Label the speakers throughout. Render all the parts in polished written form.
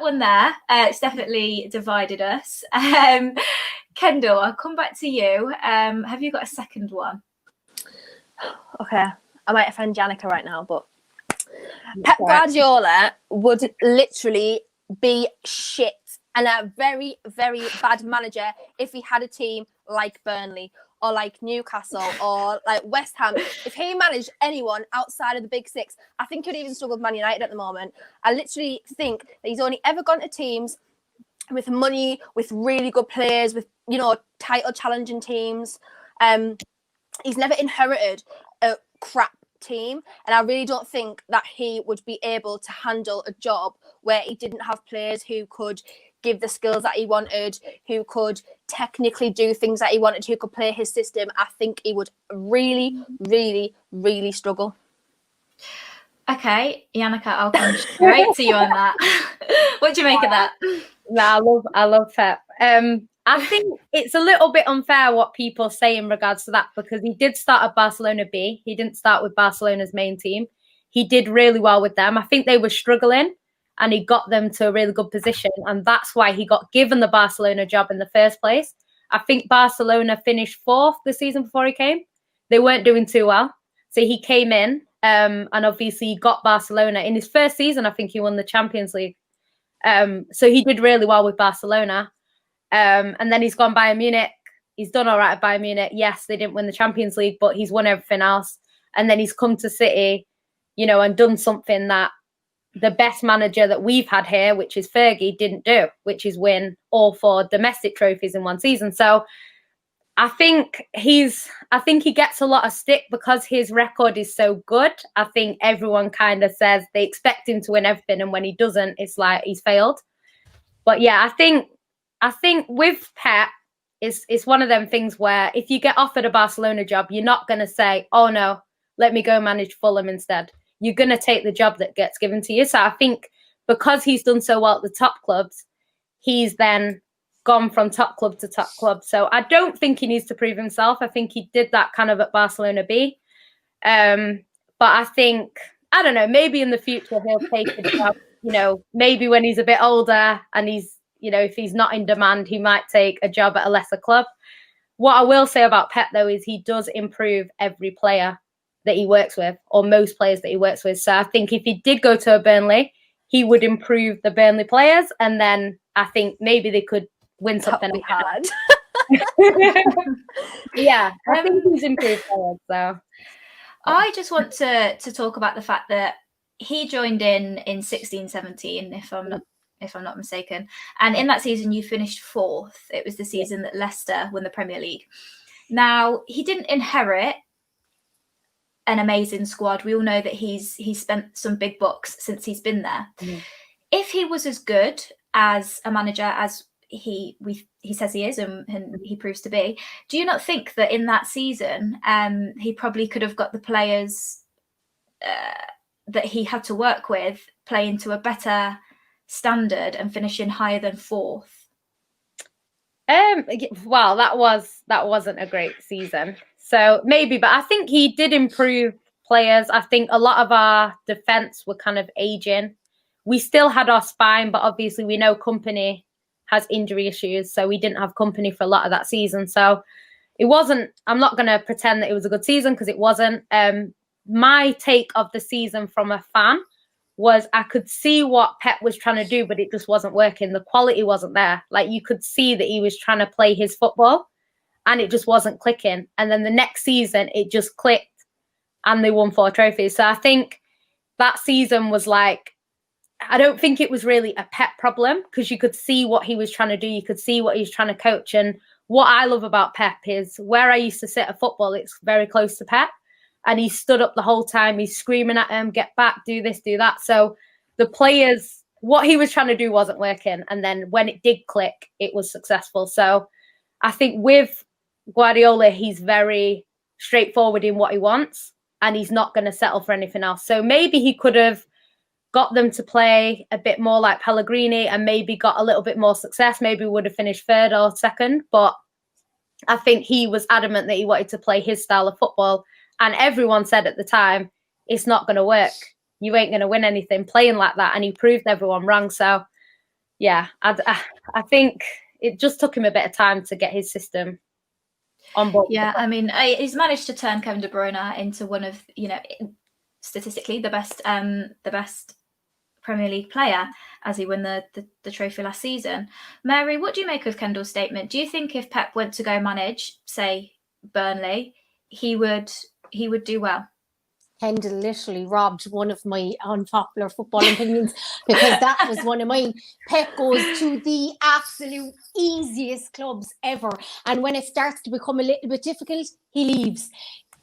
Speaker 1: one there. It's definitely divided us. Kendall, I'll come back to you. Have you got a second one?
Speaker 2: Okay, I might offend Janica right now, but Pep Guardiola would literally be shit and a very, very bad manager if he had a team like Burnley or like Newcastle or like West Ham. If he managed anyone outside of the big six, I think he'd even struggle with Man United at the moment. I literally think that he's only ever gone to teams with money, with really good players, with, you know, title challenging teams. He's never inherited a crap team, and I really don't think that he would be able to handle a job where he didn't have players who could give the skills that he wanted, who could technically do things that he wanted, who could play his system. I think he would really, really, really struggle.
Speaker 1: Okay, Yannicka, I'll come straight to you on that. What do you make of that?
Speaker 3: No, I love Pep. I think it's a little bit unfair what people say in regards to that, because he did start at Barcelona B. He didn't start with Barcelona's main team. He did really well with them. I think they were struggling and he got them to a really good position. And that's why he got given the Barcelona job in the first place. I think Barcelona finished 4th the season before he came. They weren't doing too well. So he came in and obviously he got Barcelona. In his first season, I think he won the Champions League. So he did really well with Barcelona. And then he's gone Bayern Munich. He's done all right at Bayern Munich. Yes, they didn't win the Champions League, but he's won everything else. And then he's come to City, you know, and done something that the best manager that we've had here, which is Fergie, didn't do, which is win all 4 domestic trophies in one season. So I think he gets a lot of stick because his record is so good. I think everyone kind of says they expect him to win everything, and when he doesn't, it's like he's failed. But yeah, I think with Pep, it's one of them things where if you get offered a Barcelona job, you're not going to say, oh no, let me go manage Fulham instead. You're going to take the job that gets given to you. So I think because he's done so well at the top clubs, he's then gone from top club to top club. So I don't think he needs to prove himself. I think he did that kind of at Barcelona B. But I think, I don't know, maybe in the future he'll take the job, you know, maybe when he's a bit older and he's, you know, if he's not in demand, he might take a job at a lesser club. What I will say about Pep, though, is he does improve every player that he works with, or most players that he works with. So I think if he did go to a Burnley, he would improve the Burnley players. And then I think maybe they could win something.
Speaker 2: Hard.
Speaker 3: Yeah, I think he's improved players. So
Speaker 1: I just want to talk about the fact that he joined in 16-17, if I'm not mistaken. And in that season, you finished 4th. It was the season that Leicester won the Premier League. Now, he didn't inherit an amazing squad. We all know that he's spent some big bucks since he's been there. Mm. If he was as good as a manager as he says he is and he proves to be, do you not think that in that season he probably could have got the players that he had to work with playing to a better standard and finishing higher than 4th?
Speaker 3: Well, that wasn't a great season, so maybe, but I think he did improve players. I think a lot of our defense were kind of aging. We still had our spine, but obviously we know Company has injury issues, so we didn't have Company for a lot of that season. So it wasn't, I'm not going to pretend that it was a good season because it wasn't. My take of the season from a fan was I could see what Pep was trying to do, but it just wasn't working. The quality wasn't there. Like, you could see that he was trying to play his football and it just wasn't clicking. And then the next season, it just clicked and they won 4 trophies. So I think that season was like, I don't think it was really a Pep problem because you could see what he was trying to do. You could see what he was trying to coach. And what I love about Pep is where I used to sit at football, it's very close to Pep. And he stood up the whole time. He's screaming at him, get back, do this, do that. So the players, what he was trying to do wasn't working. And then when it did click, it was successful. So I think with Guardiola, he's very straightforward in what he wants and he's not going to settle for anything else. So maybe he could have got them to play a bit more like Pellegrini and maybe got a little bit more success. Maybe would have finished 3rd or 2nd. But I think he was adamant that he wanted to play his style of football. And everyone said at the time, it's not going to work. You ain't going to win anything playing like that. And he proved everyone wrong. So yeah, I think it just took him a bit of time to get his system on board.
Speaker 1: Yeah, I mean, he's managed to turn Kevin De Bruyne into one of, statistically the best Premier League player, as he won the trophy last season. Mary, what do you make of Kendall's statement? Do you think if Pep went to go manage, say, Burnley, he would do well?
Speaker 4: Kendall literally robbed one of my unpopular football opinions, because that was one of mine. Pep goes to the absolute easiest clubs ever, and when it starts to become a little bit difficult, he leaves.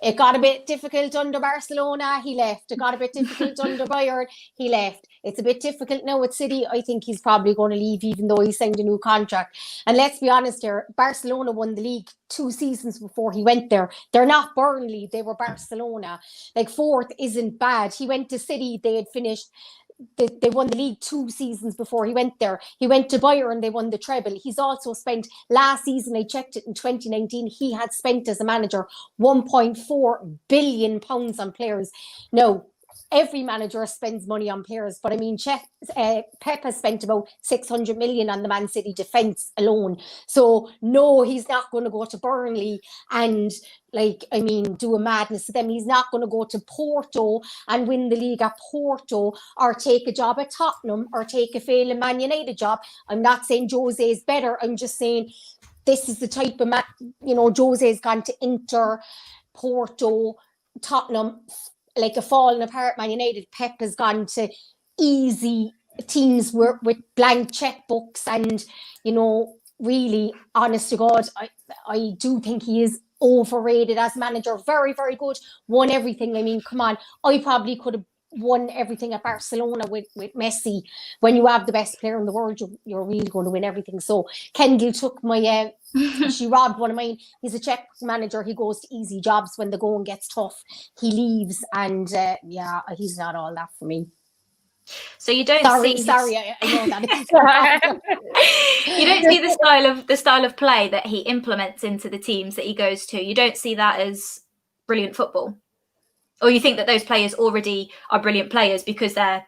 Speaker 4: It got a bit difficult under Barcelona, he left. It got a bit difficult under Bayern, he left. It's a bit difficult now at City. I think he's probably going to leave, even though he signed a new contract. And let's be honest here, Barcelona won the league 2 seasons before he went there. They're not Burnley, they were Barcelona. Like, fourth isn't bad. He went to City, they had finished... They won the league 2 seasons before he went there. He went to Bayern, they won the treble. He's also spent, last season, I checked it in 2019, he had spent as a manager £1.4 billion on players. Now, every manager spends money on players, but I mean, Pep has spent about 600 million on the Man City defence alone. So no, he's not going to go to Burnley and do a madness to them. He's not going to go to Porto and win the league at Porto, or take a job at Tottenham, or take a failing Man United job. I'm not saying Jose is better. I'm just saying this is the type of Jose's gone to Inter, Porto, Tottenham, like a falling apart Man United. Pep has gone to easy teams with blank checkbooks, and really, honest to God, I do think he is overrated as manager. Very, very good. Won everything. I mean, come on. I probably could have won everything at Barcelona with Messi. When you have the best player in the world, you're really going to win everything. So Kendall took my... she robbed one of mine. He's a check manager. He goes to easy jobs. When the going gets tough, he leaves. And he's not all that for me.
Speaker 1: So you don't see...
Speaker 4: Sorry, I know that.
Speaker 1: You don't see the style of play that he implements into the teams that he goes to. You don't see that as brilliant football, or you think that those players already are brilliant players because they're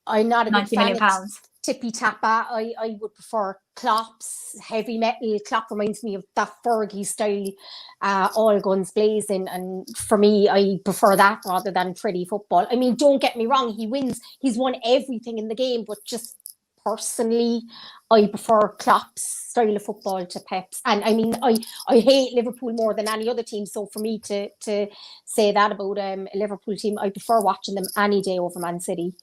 Speaker 4: I'm not a
Speaker 1: £90 million.
Speaker 4: Tippy tappa. I would prefer Klopp's heavy metal. Klopp reminds me of that Fergie style, all guns blazing, and for me, I prefer that rather than pretty football. I mean, don't get me wrong, he wins, he's won everything in the game, but just personally, I prefer Klopp's style of football to Pep's. And I mean, I hate Liverpool more than any other team, so for me to say that about a Liverpool team, I prefer watching them any day over Man City.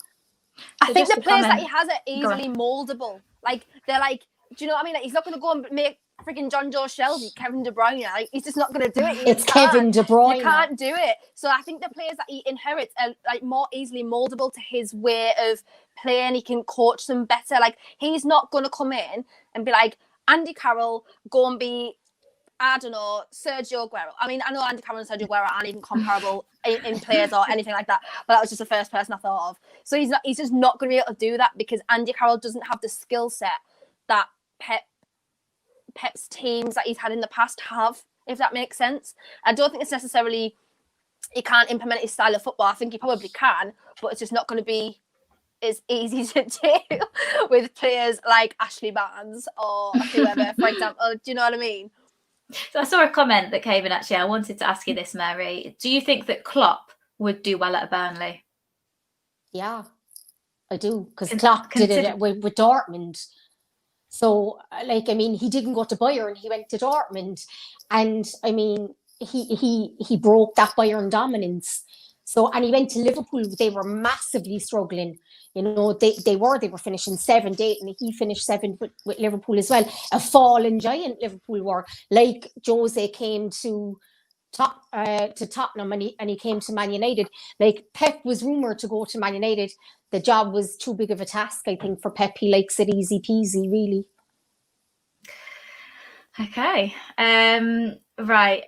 Speaker 2: I think the players that he has are easily mouldable. Like, they're like, do you know what I mean? Like, he's not going to go and make freaking John Joe Shelby, Kevin De Bruyne. Like, he's just not going to do it.
Speaker 4: It's Kevin De Bruyne.
Speaker 2: You can't do it. So I think the players that he inherits are like more easily mouldable to his way of playing. He can coach them better. Like, he's not going to come in and be like, Andy Carroll, go and be, I don't know, Sergio Aguero. I mean, I know Andy Carroll and Sergio Aguero aren't even comparable in players or anything like that, but that was just the first person I thought of. So he's just not going to be able to do that, because Andy Carroll doesn't have the skill set that Pep's teams that he's had in the past have, if that makes sense. I don't think it's necessarily he can't implement his style of football. I think he probably can, but it's just not going to be as easy to do with players like Ashley Barnes or whoever, for example. Do you know what I mean?
Speaker 1: So I saw a comment that came in, actually. I wanted to ask you this, Mary. Do you think that Klopp would do well at Burnley?
Speaker 4: Yeah, I do, because Klopp did it with Dortmund. So, like, I mean, he didn't go to Bayern, he went to Dortmund. And, I mean, he broke that Bayern dominance. So, and he went to Liverpool, they were massively struggling. You know, they were finishing 7th, 8th, and he finished 7th with Liverpool as well. A fallen giant, Liverpool were. Like, Jose came to Tottenham, and he came to Man United. Like, Pep was rumoured to go to Man United. The job was too big of a task, I think, for Pep. He likes it easy peasy, really.
Speaker 1: Okay. Right.